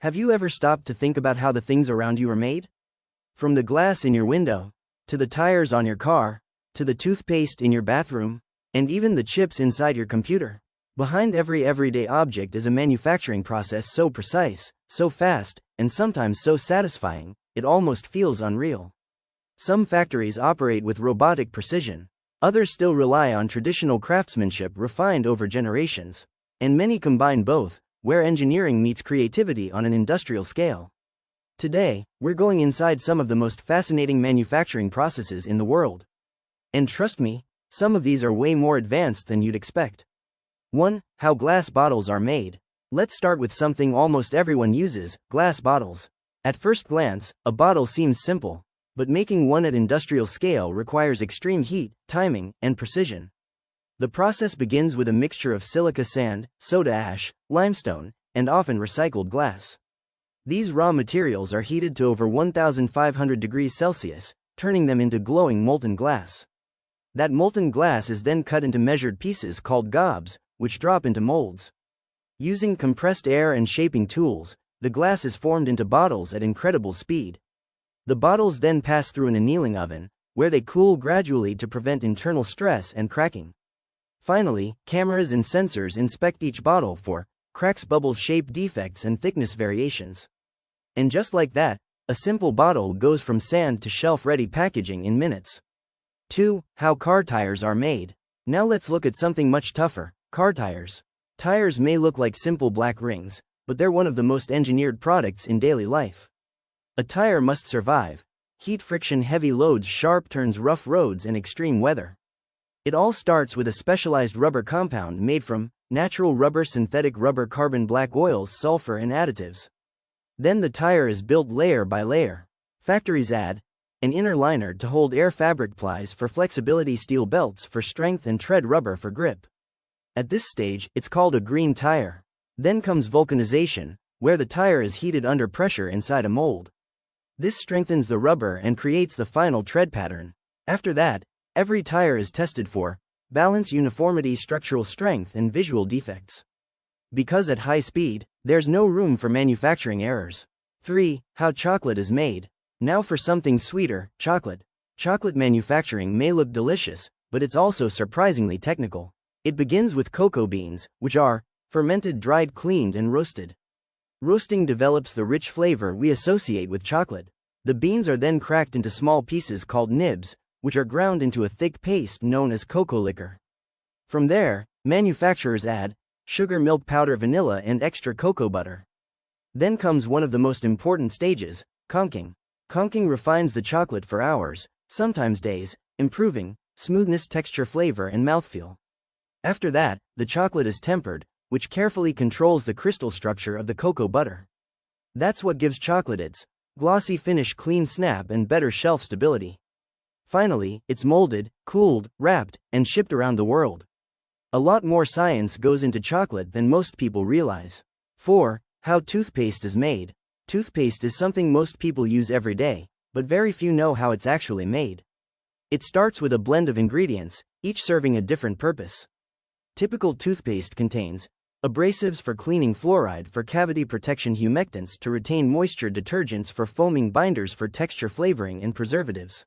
Have you ever stopped to think about how the things around you are made? From the glass in your window, to the tires on your car, to the toothpaste in your bathroom, and even the chips inside your computer. Behind every everyday object is a manufacturing process so precise, so fast, and sometimes so satisfying, it almost feels unreal. Some factories operate with robotic precision, others still rely on traditional craftsmanship refined over generations, and many combine both, where engineering meets creativity on an industrial scale. Today, we're going inside some of the most fascinating manufacturing processes in the world. And trust me, some of these are way more advanced than you'd expect. 1. How glass bottles are made. Let's start with something almost everyone uses: glass bottles. At first glance, a bottle seems simple, but making one at industrial scale requires extreme heat, timing, and precision. The process begins with a mixture of silica sand, soda ash, limestone, and often recycled glass. These raw materials are heated to over 1,500 degrees Celsius, turning them into glowing molten glass. That molten glass is then cut into measured pieces called gobs, which drop into molds. Using compressed air and shaping tools, the glass is formed into bottles at incredible speed. The bottles then pass through an annealing oven, where they cool gradually to prevent internal stress and cracking. Finally, cameras and sensors inspect each bottle for cracks, bubble shape defects, and thickness variations. And just like that, a simple bottle goes from sand to shelf-ready packaging in minutes. 2. How car tires are made. Now let's look at something much tougher: car tires. Tires may look like simple black rings, but they're one of the most engineered products in daily life. A tire must survive heat, friction, heavy loads, sharp turns, rough roads, and extreme weather. It all starts with a specialized rubber compound made from natural rubber, synthetic rubber, carbon black, oils, sulfur, and additives. Then the tire is built layer by layer. Factories add an inner liner to hold air, fabric plies for flexibility, steel belts for strength, and tread rubber for grip. At this stage, it's called a green tire. Then comes vulcanization, where the tire is heated under pressure inside a mold. This strengthens the rubber and creates the final tread pattern. After that, every tire is tested for balance, uniformity, structural strength, and visual defects. Because at high speed, there's no room for manufacturing errors. 3. How chocolate is made. Now for something sweeter: chocolate. Chocolate manufacturing may look delicious, but it's also surprisingly technical. It begins with cocoa beans, which are fermented, dried, cleaned, and roasted. Roasting develops the rich flavor we associate with chocolate. The beans are then cracked into small pieces called nibs, which are ground into a thick paste known as cocoa liquor. From there, manufacturers add sugar, milk powder, vanilla, and extra cocoa butter. Then comes one of the most important stages: conking. Conking refines the chocolate for hours, sometimes days, improving smoothness, texture, flavor, and mouthfeel. After that, the chocolate is tempered, which carefully controls the crystal structure of the cocoa butter. That's what gives chocolate its glossy finish, clean snap, and better shelf stability. Finally, it's molded, cooled, wrapped, and shipped around the world. A lot more science goes into chocolate than most people realize. 4. How toothpaste is made. Toothpaste is something most people use every day, but very few know how it's actually made. It starts with a blend of ingredients, each serving a different purpose. Typical toothpaste contains abrasives for cleaning, fluoride for cavity protection, humectants to retain moisture, detergents for foaming, binders for texture, flavoring, and preservatives.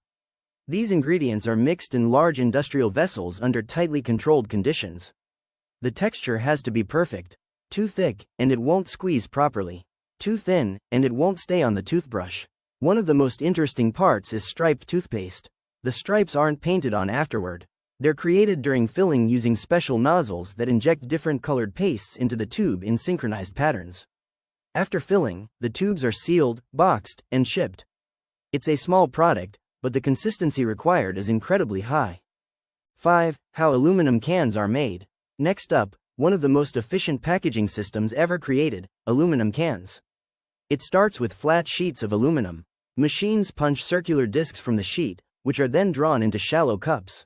These ingredients are mixed in large industrial vessels under tightly controlled conditions. The texture has to be perfect: too thick, and it won't squeeze properly; too thin, and it won't stay on the toothbrush. One of the most interesting parts is striped toothpaste. The stripes aren't painted on afterward. They're created during filling using special nozzles that inject different colored pastes into the tube in synchronized patterns. After filling, the tubes are sealed, boxed, and shipped. It's a small product, but the consistency required is incredibly high. 5. How aluminum cans are made. Next up, one of the most efficient packaging systems ever created: aluminum cans. It starts with flat sheets of aluminum. Machines punch circular discs from the sheet, which are then drawn into shallow cups.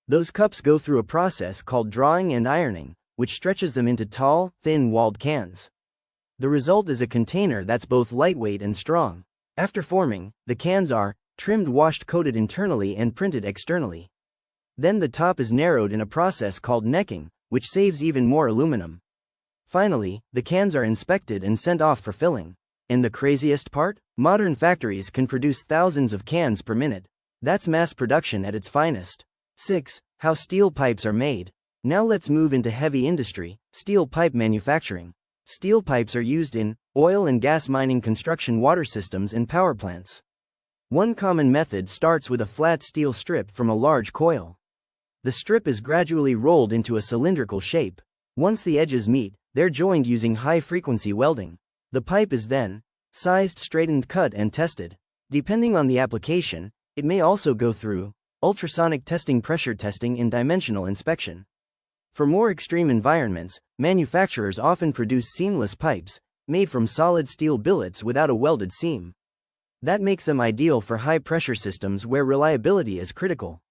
Those cups go through a process called drawing and ironing, which stretches them into tall, thin-walled cans. The result is a container that's both lightweight and strong. After forming, the cans are trimmed, washed, coated internally, and printed externally. Then the top is narrowed in a process called necking, which saves even more aluminum. Finally, the cans are inspected and sent off for filling. And the craziest part? Modern factories can produce thousands of cans per minute. That's mass production at its finest. 6. How steel pipes are made. Now let's move into heavy industry, steel pipe manufacturing. Steel pipes are used in oil and gas mining, construction, water systems, and power plants. One common method starts with a flat steel strip from a large coil. The strip is gradually rolled into a cylindrical shape. Once the edges meet, they're joined using high-frequency welding. The pipe is then sized, straightened, cut, and tested. Depending on the application, it may also go through ultrasonic testing, pressure testing, and dimensional inspection. For more extreme environments, manufacturers often produce seamless pipes, made from solid steel billets without a welded seam. That makes them ideal for high-pressure systems where reliability is critical.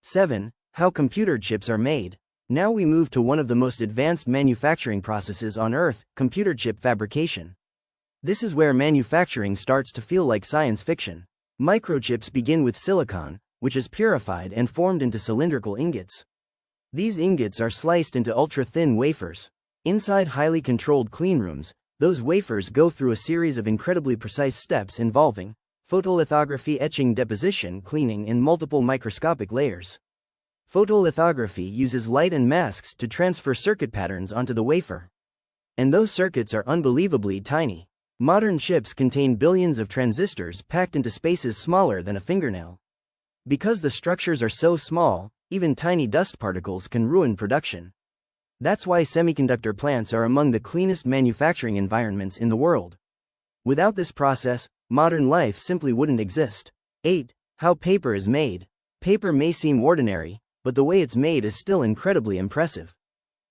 7. How computer chips are made. Now we move to one of the most advanced manufacturing processes on Earth, computer chip fabrication. This is where manufacturing starts to feel like science fiction. Microchips begin with silicon, which is purified and formed into cylindrical ingots. These ingots are sliced into ultra-thin wafers. Inside highly controlled cleanrooms, those wafers go through a series of incredibly precise steps involving photolithography, etching, deposition, cleaning in multiple microscopic layers. Photolithography uses light and masks to transfer circuit patterns onto the wafer. And those circuits are unbelievably tiny. Modern chips contain billions of transistors packed into spaces smaller than a fingernail. Because the structures are so small, even tiny dust particles can ruin production. That's why semiconductor plants are among the cleanest manufacturing environments in the world. Without this process, modern life simply wouldn't exist. 8. How paper is made. Paper may seem ordinary, but the way it's made is still incredibly impressive.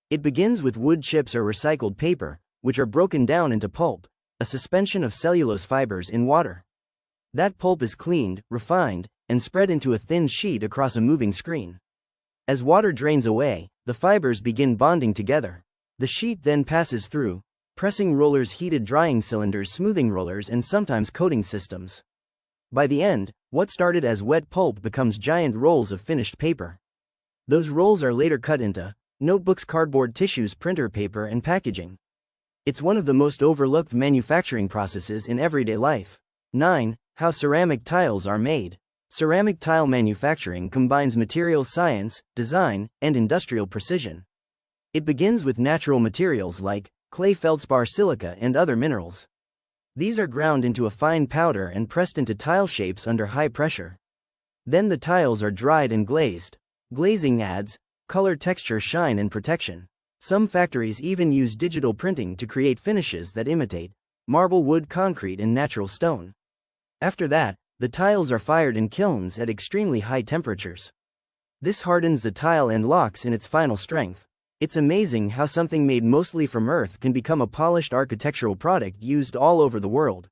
It begins with wood chips or recycled paper, which are broken down into pulp, a suspension of cellulose fibers in water. That pulp is cleaned, refined, and spread into a thin sheet across a moving screen. As water drains away, the fibers begin bonding together. The sheet then passes through pressing rollers, heated drying cylinders, smoothing rollers, and sometimes coating systems. By the end, what started as wet pulp becomes giant rolls of finished paper. Those rolls are later cut into notebooks, cardboard, tissues, printer paper, and packaging. It's one of the most overlooked manufacturing processes in everyday life. 9. How ceramic tiles are made. Ceramic tile manufacturing combines materials science, design, and industrial precision. It begins with natural materials like clay, feldspar, silica, and other minerals. These are ground into a fine powder and pressed into tile shapes under high pressure. Then the tiles are dried and glazed. Glazing adds color, texture, shine, and protection. Some factories even use digital printing to create finishes that imitate marble, wood, concrete, and natural stone. After that, the tiles are fired in kilns at extremely high temperatures. This hardens the tile and locks in its final strength. It's amazing how something made mostly from earth can become a polished architectural product used all over the world.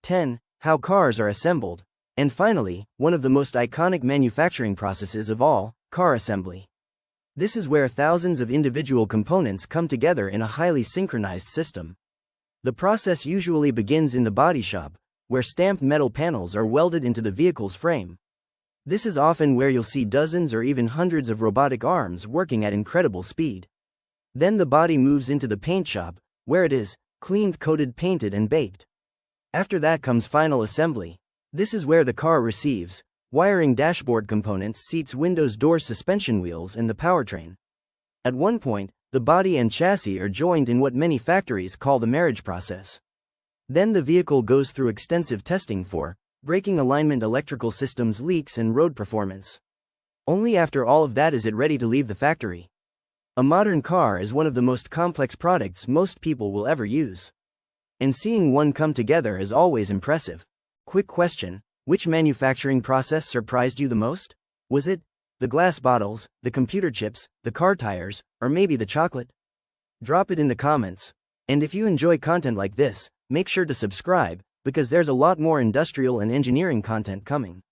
10. How cars are assembled. And finally, one of the most iconic manufacturing processes of all, car assembly. This is where thousands of individual components come together in a highly synchronized system. The process usually begins in the body shop, where stamped metal panels are welded into the vehicle's frame. This is often where you'll see dozens or even hundreds of robotic arms working at incredible speed. Then the body moves into the paint shop, where it is cleaned, coated, painted, and baked. After that comes final assembly. This is where the car receives wiring, dashboard components, seats, windows, doors, suspension wheels, and the powertrain. At one point, the body and chassis are joined in what many factories call the marriage process. Then the vehicle goes through extensive testing for braking, alignment, electrical systems, leaks, and road performance. Only after all of that is it ready to leave the factory. A modern car is one of the most complex products most people will ever use. And seeing one come together is always impressive. Quick question: which manufacturing process surprised you the most? Was it the glass bottles, the computer chips, the car tires, or maybe the chocolate? Drop it in the comments. And if you enjoy content like this, make sure to subscribe, because there's a lot more industrial and engineering content coming.